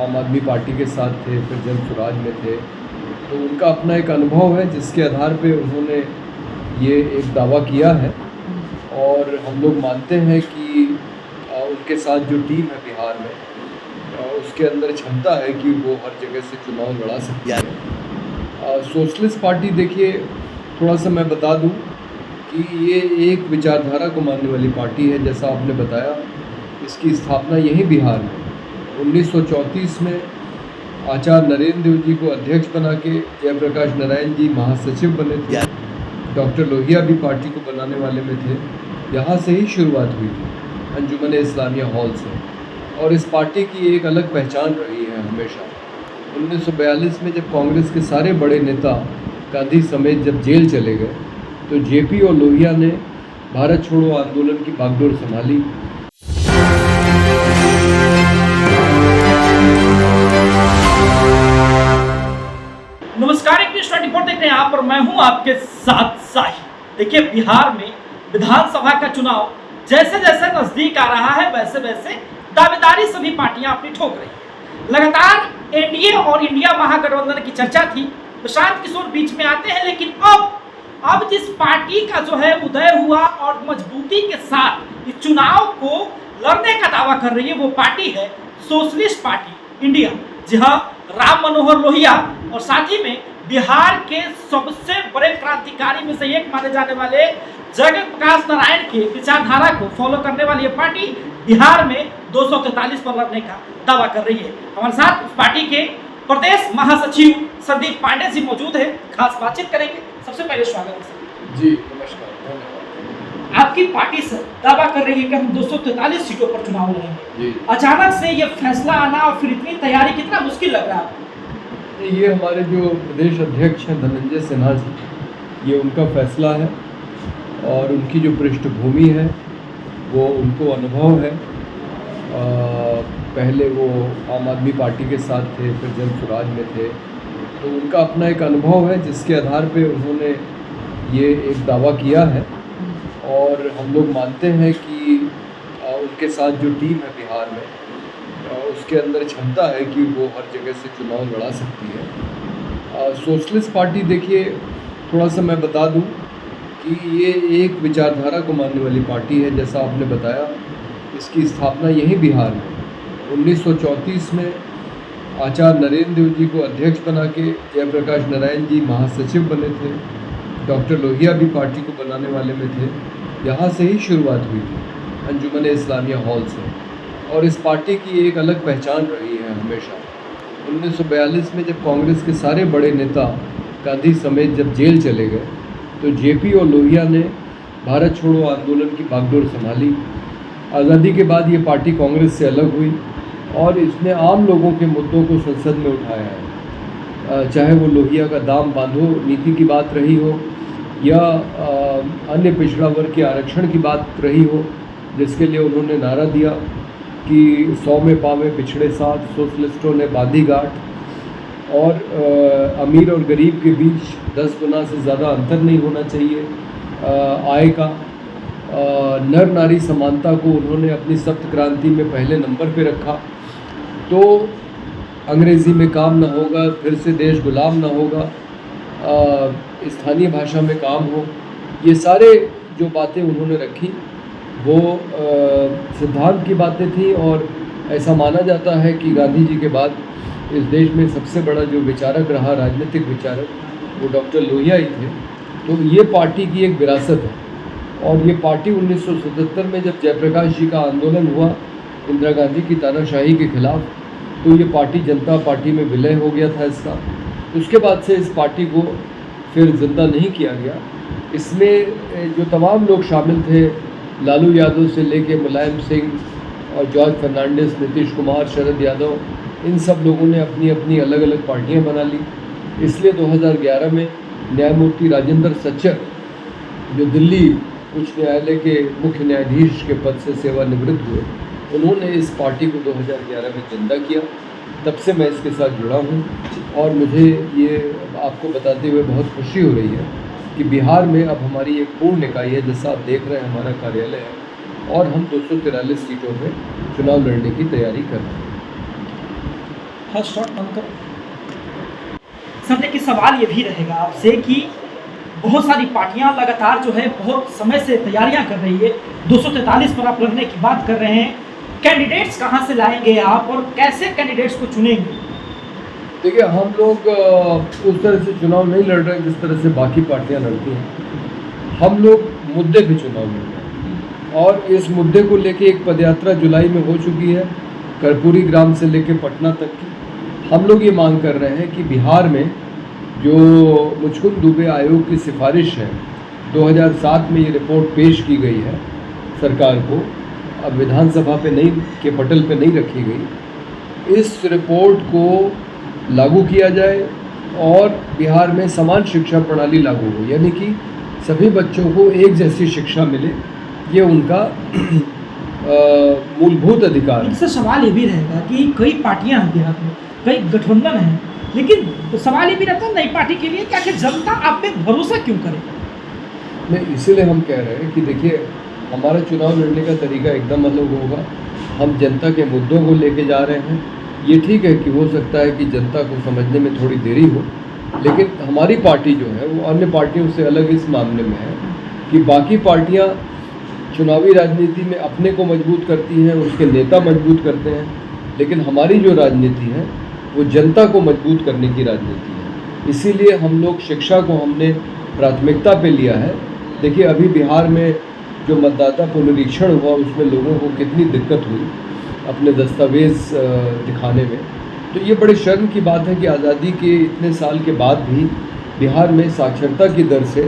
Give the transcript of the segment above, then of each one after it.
आम आदमी पार्टी के साथ थे, फिर जन स्वराज में थे, तो उनका अपना एक अनुभव है जिसके आधार पे उन्होंने ये एक दावा किया है। और हम लोग मानते हैं कि उनके साथ जो टीम है बिहार में, उसके अंदर क्षमता है कि वो हर जगह से चुनाव लड़ा सकती है। सोशलिस्ट पार्टी, देखिए थोड़ा सा मैं बता दूं कि ये एक विचारधारा को मानने वाली पार्टी है। जैसा आपने बताया, इसकी स्थापना यहीं बिहार में 1934 में आचार्य नरेंद्र देव जी को अध्यक्ष बना के जयप्रकाश नारायण जी महासचिव बने थे। डॉक्टर लोहिया भी पार्टी को बनाने वाले में थे। यहाँ से ही शुरुआत हुई थी, अंजुमन इस्लामिया हॉल से। और इस पार्टी की एक अलग पहचान रही है हमेशा। 1942 में जब कांग्रेस के सारे बड़े नेता गांधी समेत जब जेल चले गए, तो जेपी और लोहिया ने भारत छोड़ो आंदोलन की बागडोर संभाली। नमस्कार, एक न्यूज़ 24 देख रहे हैं आप और मैं हूं आपके साथ साही। देखिए, बिहार में विधानसभा का चुनाव जैसे जैसे नजदीक आ रहा है, वैसे वैसे दावेदारी सभी पार्टियां अपनी ठोक रही हैं। लगातार एनडीए और इंडिया महागठबंधन की चर्चा थी। प्रशांत किशोर बीच में आते हैं, लेकिन अब जिस पार्टी का जो है उदय हुआ और मजबूती के साथ इस चुनाव को लड़ने का दावा कर रही है, वो पार्टी है सोशलिस्ट पार्टी इंडिया। जी हाँ, राम मनोहर लोहिया और साथ ही में बिहार के सबसे बड़े क्रांतिकारी में से एक माने जाने वाले जगत प्रकाश नारायण के विचारधारा को फॉलो करने वाली ये पार्टी बिहार में 243 पर लड़ने का दावा कर रही है। हमारे साथ उस पार्टी के प्रदेश महासचिव संदीप पांडे जी मौजूद है, खास बातचीत करेंगे। सबसे पहले स्वागत है सर। जी नमस्कार, धन्यवाद। आपकी पार्टी से दावा कर रही है कि हम 243 सीटों पर चुनाव लड़ेंगे। अचानक से ये फैसला आना और फिर इतनी तैयारी, कितना मुश्किल लग रहा है आपको? ये हमारे जो प्रदेश अध्यक्ष हैं धनंजय सिन्हा जी, ये उनका फैसला है और उनकी जो पृष्ठभूमि है वो उनको अनुभव है। पहले वो आम आदमी पार्टी के साथ थे, फिर जन स्वराज में थे, तो उनका अपना एक अनुभव है जिसके आधार पे उन्होंने ये एक दावा किया है। और हम लोग मानते हैं कि उनके साथ जो टीम है बिहार में, उसके अंदर क्षमता है कि वो हर जगह से चुनाव लड़ा सकती है। सोशलिस्ट पार्टी, देखिए थोड़ा सा मैं बता दूं कि ये एक विचारधारा को मानने वाली पार्टी है। जैसा आपने बताया, इसकी स्थापना यहीं बिहार में 1934 में आचार्य नरेंद्र देव जी को अध्यक्ष बना के जयप्रकाश नारायण जी महासचिव बने थे। डॉक्टर लोहिया भी पार्टी को बनाने वाले में थे। यहाँ से ही शुरुआत हुई थी, अंजुमन इस्लामिया हॉल से। और इस पार्टी की एक अलग पहचान रही है हमेशा। 1942 में जब कांग्रेस के सारे बड़े नेता गांधी समेत जब जेल चले गए, तो जेपी और लोहिया ने भारत छोड़ो आंदोलन की बागडोर संभाली। आज़ादी के बाद ये पार्टी कांग्रेस से अलग हुई और इसने आम लोगों के मुद्दों को संसद में उठाया है। चाहे वो लोहिया का दाम बांधो नीति की बात रही हो या अन्य पिछड़ा वर्ग के आरक्षण की बात रही हो, जिसके लिए उन्होंने नारा दिया कि 100 में पावे पिछड़े साथ, सोशलिस्टों ने बांधी गांठ। और अमीर और गरीब के बीच 10 गुना से ज़्यादा अंतर नहीं होना चाहिए आय का। नर नारी समानता को उन्होंने अपनी सप्त क्रांति में पहले नंबर पे रखा। तो अंग्रेज़ी में काम ना होगा, फिर से देश गुलाम ना होगा, स्थानीय भाषा में काम हो, ये सारे जो बातें उन्होंने रखी वो सिद्धांत की बातें थी। और ऐसा माना जाता है कि गांधी जी के बाद इस देश में सबसे बड़ा जो विचारक रहा, राजनीतिक विचारक, वो डॉक्टर लोहिया ही थे। तो ये पार्टी की एक विरासत है। और ये पार्टी 1977 में जब जयप्रकाश जी का आंदोलन हुआ इंदिरा गांधी की तानाशाही के खिलाफ, तो ये पार्टी जनता पार्टी में विलय हो गया था इसका। उसके बाद से इस पार्टी को फिर जिंदा नहीं किया गया। इसमें जो तमाम लोग शामिल थे, लालू यादव से लेके मुलायम सिंह और जॉर्ज फर्नांडिस, नीतीश कुमार, शरद यादव, इन सब लोगों ने अपनी अपनी अलग अलग पार्टियां बना ली। इसलिए 2011 में न्यायमूर्ति राजेंद्र सच्चर, जो दिल्ली उच्च न्यायालय के मुख्य न्यायाधीश के पद से सेवानिवृत्त हुए, उन्होंने इस पार्टी को 2011 में जिंदा किया। तब से मैं इसके साथ जुड़ा हूँ और मुझे ये आपको बताते हुए बहुत खुशी हो रही है कि बिहार में अब हमारी एक पूर्ण इकाई है। जैसा आप देख रहे हैं, हमारा कार्यालय है और हम 243 सीटों में चुनाव लड़ने की तैयारी कर रहे हैं। फर्स्ट शॉट बंद करो। सर देखिए, सवाल ये भी रहेगा आपसे कि बहुत सारी पार्टियां लगातार जो है बहुत समय से तैयारियां कर रही है, 243 पर आप लड़ने की बात कर रहे हैं, कैंडिडेट्स कहां से लाएंगे आप और कैसे कैंडिडेट्स को चुनेंगे? देखिए, हम लोग उस तरह से चुनाव नहीं लड़ रहे हैं जिस तरह से बाकी पार्टियां लड़ती हैं। हम लोग मुद्दे पे चुनाव लड़ रहे हैं और इस मुद्दे को लेके एक पदयात्रा जुलाई में हो चुकी है, कर्पूरी ग्राम से लेके पटना तक की। हम लोग ये मांग कर रहे हैं कि बिहार में जो मुचकुंद दुबे आयोग की सिफारिश है, 2007 में ये रिपोर्ट पेश की गई है सरकार को, अब विधानसभा पे नहीं के पटल पे नहीं रखी गई। इस रिपोर्ट को लागू किया जाए और बिहार में समान शिक्षा प्रणाली लागू हो, यानी कि सभी बच्चों को एक जैसी शिक्षा मिले, ये उनका मूलभूत अधिकार है। इससे सवाल ये भी रहेगा कि कई पार्टियां हैं बिहार में, कई गठबंधन हैं, लेकिन तो सवाल ये भी रहता है नई पार्टी के लिए कि जनता आप पे भरोसा क्यों करे? नहीं, इसीलिए हम कह रहे हैं कि देखिए, हमारा चुनाव लड़ने का तरीका एकदम अलग होगा। हम जनता के मुद्दों को लेके जा रहे हैं। ये ठीक है कि हो सकता है कि जनता को समझने में थोड़ी देरी हो, लेकिन हमारी पार्टी जो है वो अन्य पार्टियों से अलग इस मामले में है कि बाकी पार्टियां चुनावी राजनीति में अपने को मजबूत करती हैं, उसके नेता मजबूत करते हैं, लेकिन हमारी जो राजनीति है वो जनता को मजबूत करने की राजनीति है। इसीलिए हम लोग शिक्षा को हमने प्राथमिकता पे लिया है। देखिए, अभी बिहार में जो मतदाता पुनरीक्षण हुआ उसमें लोगों को कितनी दिक्कत हुई अपने दस्तावेज़ दिखाने में। तो ये बड़े शर्म की बात है कि आज़ादी के इतने साल के बाद भी बिहार में साक्षरता की दर से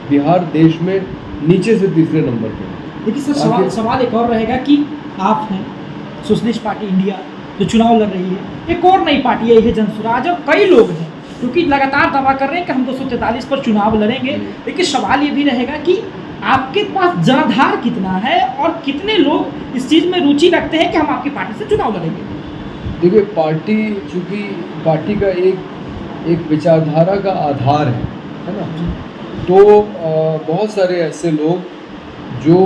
बिहार देश में नीचे से तीसरे नंबर पर है। देखिए सर, सवाल एक और रहेगा कि आप हैं सोशलिस्ट पार्टी इंडिया जो चुनाव लड़ रही है, एक और नई पार्टी है जनसुराज, और कई लोग हैं क्योंकि लगातार दावा कर रहे हैं कि हम 243 पर चुनाव लड़ेंगे। लेकिन सवाल ये भी रहेगा कि आपके पास जनाधार कितना है और कितने लोग इस चीज़ में रुचि रखते हैं कि हम आपकी पार्टी से चुनाव लड़ेंगे? देखिए, पार्टी चूँकि पार्टी का एक विचारधारा का आधार है ना, तो बहुत सारे ऐसे लोग जो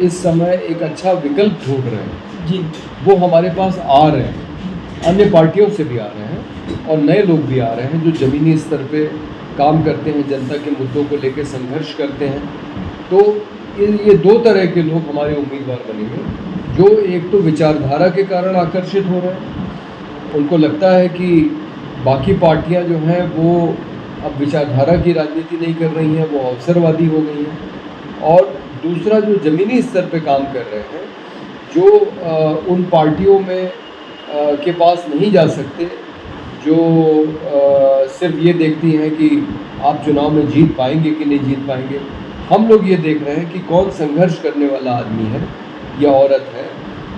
इस समय एक अच्छा विकल्प ढूंढ रहे हैं जी, वो हमारे पास आ रहे हैं, अन्य पार्टियों से भी आ रहे हैं और नए लोग भी आ रहे हैं जो ज़मीनी स्तर पे काम करते हैं, जनता के मुद्दों को लेकर संघर्ष करते हैं। तो ये दो तरह के लोग हमारे उम्मीदवार बनेंगे, जो एक तो विचारधारा के कारण आकर्षित हो रहे हैं, उनको लगता है कि बाकी पार्टियां जो हैं वो अब विचारधारा की राजनीति नहीं कर रही हैं, वो अवसरवादी हो गई हैं, और दूसरा जो ज़मीनी स्तर पे काम कर रहे हैं, जो उन पार्टियों में के पास नहीं जा सकते, जो सिर्फ ये देखती हैं कि आप चुनाव में जीत पाएंगे कि नहीं जीत पाएंगे। हम लोग ये देख रहे हैं कि कौन संघर्ष करने वाला आदमी है या औरत है,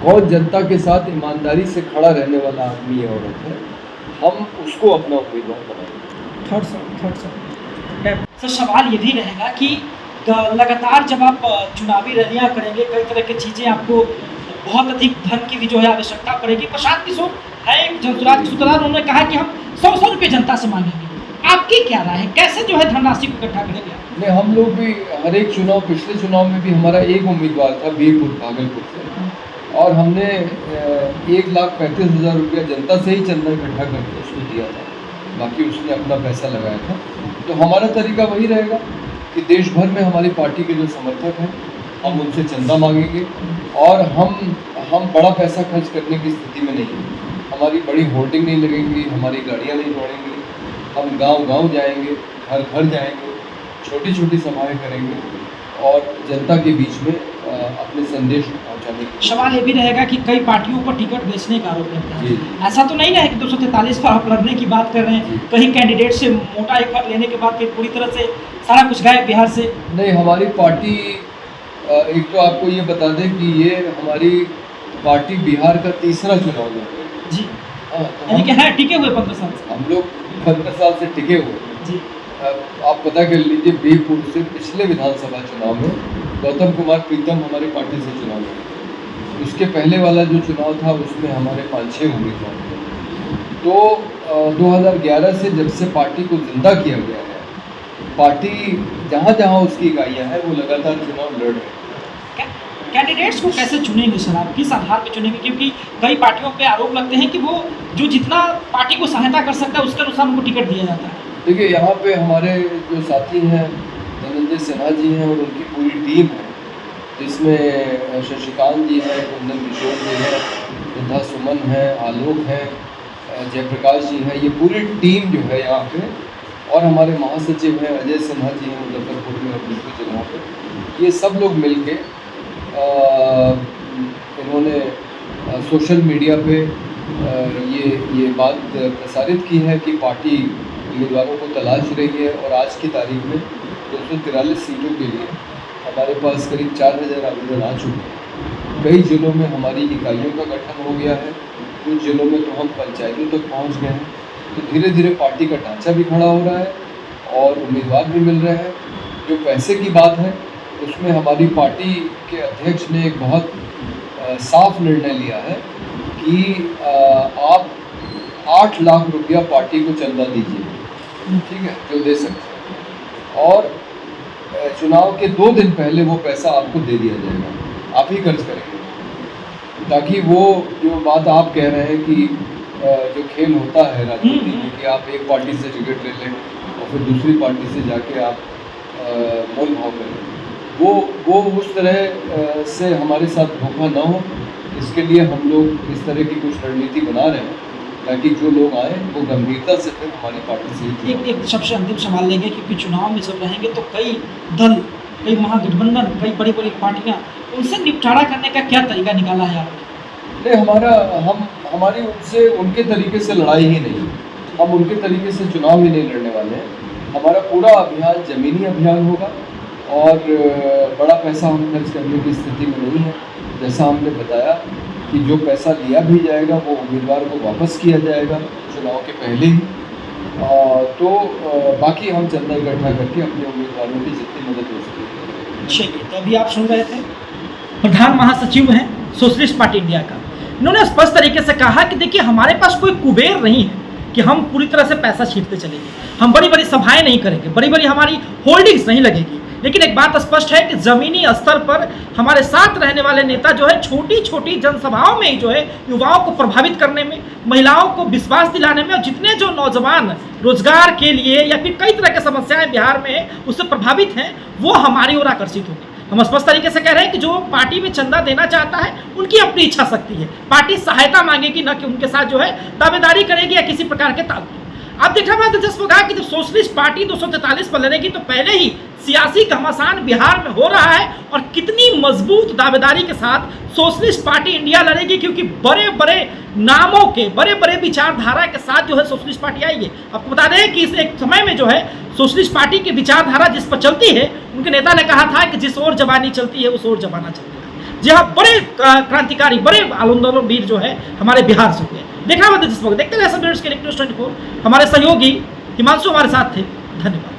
कौन जनता के साथ ईमानदारी से खड़ा रहने वाला आदमी या औरत है, हम उसको अपना उम्मीदवार बनाएंगे। थर्ड सर, सवाल ये भी रहेगा कि लगातार जब आप चुनावी रैलियाँ करेंगे, कई तरह की चीज़ें, आपको बहुत अधिक धन की भी जो है आवश्यकता पड़ेगी। प्रशांत किशोर है एक जनसुराज सूत्रधार, उन्होंने कहा कि हम 100 रुपये जनता से मांगेंगे। आपकी क्या राय है, कैसे जो है धनराशि को इकट्ठा करेंगे? नहीं, हम लोग भी हर एक चुनाव, पिछले चुनाव में भी हमारा एक उम्मीदवार था बीरपुर भागलपुर से, और हमने 1,35,000 रुपया जनता से ही चंदा इकट्ठा करके उसको दिया था, बाकी उसने अपना पैसा लगाया था। तो हमारा तरीका वही रहेगा कि देश भर में हमारी पार्टी के जो समर्थक हैं हम उनसे चंदा मांगेंगे, और हम बड़ा पैसा खर्च करने की स्थिति में नहीं हैं। हमारी बड़ी होर्डिंग नहीं लगेंगी, हमारी गाड़ियाँ नहीं दौड़ेंगी, हम गांव-गांव जाएंगे, घर घर जाएंगे, छोटी छोटी सभाएं करेंगे और जनता के बीच में अपने संदेश पहुंचाने की। सवाल ये भी रहेगा कि कई पार्टियों पर टिकट बेचने का आरोप लगता है, जी। ऐसा तो नहीं है कि 243 पर आप लड़ने की बात कर रहे हैं, कहीं कैंडिडेट से मोटा एक बार लेने के बाद फिर पूरी तरह से सारा कुछ गायब बिहार से? नहीं, हमारी पार्टी, एक तो आपको ये बता दें कि ये हमारी पार्टी बिहार का तीसरा चुनाव है जी। हाँ, यानी कि है टिके हुए 15 साल से। हम लोग 15 साल से टिके हुए जी। आप पता कर लीजिए, बीरपुर से पिछले विधानसभा चुनाव में गौतम कुमार प्रीतम हमारी पार्टी से चुनाव लड़े। उसके पहले वाला जो चुनाव था उसमें हमारे 5-6 उम्मीदवार थे। तो 2011 से जब से पार्टी को जिंदा किया गया है, पार्टी जहाँ जहाँ उसकी इकाइयाँ हैं वो लगातार चुनाव लड़ रही है। कैंडिडेट्स को कैसे चुनेंगे सर आप, किस आधार पर चुनेंगे? क्योंकि कई पार्टियों पे आरोप लगते हैं कि वो जो जितना पार्टी को सहायता कर सकता है उसके अनुसार उनको टिकट दिया जाता है। देखिए, यहाँ पे हमारे जो साथी हैं धनंजय सिन्हा जी हैं और उनकी पूरी टीम है, जिसमें शशिकांत जी हैं, कुंदन किशोर जी हैं, वृद्धा सुमन है, आलोक है, जयप्रकाश जी हैं, ये पूरी टीम जो है यहाँ पे, और हमारे महासचिव हैं अजय सिन्हा जी हैं मुजफ्फरपुर में और दूसरी जगहों पे, ये सब लोग मिल के इन्होंने सोशल मीडिया पे ये बात प्रसारित की है कि पार्टी उम्मीदवारों को तलाश रही है, और आज की तारीख में 243 सीटों के लिए हमारे पास करीब 4000 आवेदन आ चुके हैं। कई जिलों में हमारी इकाइयों का गठन हो गया है, कुछ जिलों में तो हम पंचायतों तक पहुंच गए हैं। तो धीरे धीरे पार्टी का ढांचा भी खड़ा हो रहा है और उम्मीदवार भी मिल रहे हैं। जो पैसे की बात है, उसमें हमारी पार्टी के अध्यक्ष ने एक बहुत साफ निर्णय लिया है कि आप 8 लाख रुपया पार्टी को चंदा दीजिए, ठीक है, जो दे सकते हैं, और चुनाव के 2 दिन पहले वो पैसा आपको दे दिया जाएगा, आप ही खर्च करेंगे, ताकि वो जो बात आप कह रहे हैं कि जो खेल होता है राजनीति में कि आप एक पार्टी से टिकट ले लें और फिर दूसरी पार्टी से जाके आप मोल भाव करें, वो उस तरह से हमारे साथ धोखा ना हो, इसके लिए हम लोग इस तरह की कुछ रणनीति बना रहे हैं ताकि जो लोग आए वो गंभीरता से फिर हमारी पार्टी से एक सबसे अंतिम सवाल लेंगे, क्योंकि चुनाव में जब रहेंगे तो कई दल, कई महागठबंधन, कई बड़ी बड़ी पार्टियां, उनसे निपटारा करने का क्या तरीका निकाला है आपने? नहीं, हमारी उनसे उनके तरीके से लड़ाई ही नहीं, हम उनके तरीके से चुनाव ही नहीं लड़ने वाले हैं। हमारा पूरा अभियान ज़मीनी अभियान होगा और बड़ा पैसा हम खर्च करने की स्थिति में नहीं है। जैसा हमने बताया कि जो पैसा लिया भी जाएगा वो उम्मीदवार को वापस किया जाएगा चुनाव के पहले ही, तो बाकी हम चंदा इकट्ठा करके अपने उम्मीदवारों की जितनी मदद हो सके। चलिए, तो अभी आप सुन रहे थे प्रधान महासचिव हैं सोशलिस्ट पार्टी इंडिया का। इन्होंने स्पष्ट तरीके से कहा कि देखिए, हमारे पास कोई कुबेर नहीं है कि हम पूरी तरह से पैसा छींटते चलेंगे, हम बड़ी बड़ी सभाएं नहीं करेंगे, बड़ी बड़ी हमारी होल्डिंग्स नहीं लगेगी। लेकिन एक बात स्पष्ट है कि जमीनी स्तर पर हमारे साथ रहने वाले नेता जो है छोटी छोटी जनसभाओं में जो है युवाओं को प्रभावित करने में, महिलाओं को विश्वास दिलाने में, और जितने जो नौजवान रोजगार के लिए या फिर कई तरह की समस्याएं बिहार में उससे प्रभावित हैं, वो हमारी ओर आकर्षित होंगे। हम स्पष्ट तरीके से कह रहे हैं कि जो पार्टी में चंदा देना चाहता है उनकी अपनी इच्छा शक्ति है, पार्टी सहायता मांगेगी, न कि उनके साथ जो है दावेदारी करेगी या किसी प्रकार के ताल्लुक। अब देखना बड़ा दिलचस्प होगा कि जब सोशलिस्ट पार्टी 243 पर लड़ेगी तो पहले ही सियासी घमासान बिहार में हो रहा है, और कितनी मजबूत दावेदारी के साथ सोशलिस्ट पार्टी इंडिया लड़ेगी, क्योंकि बड़े बड़े नामों के, बड़े बड़े विचारधारा के साथ जो है सोशलिस्ट पार्टी आई है। आपको बता दें कि इस एक समय में जो है सोशलिस्ट पार्टी की विचारधारा जिस पर चलती है, उनके नेता ने कहा था कि जिस ओर जवानी चलती है उस ओर जमाना चलता है। जी हाँ, बड़े क्रांतिकारी, बड़े आंदोलन वीर जो है हमारे बिहार से हुए। देखना बता दिलचस्प, देखते रहे सब न्यूज़ के न्यूज़ 24। हमारे सहयोगी हिमांशु हमारे साथ थे। धन्यवाद।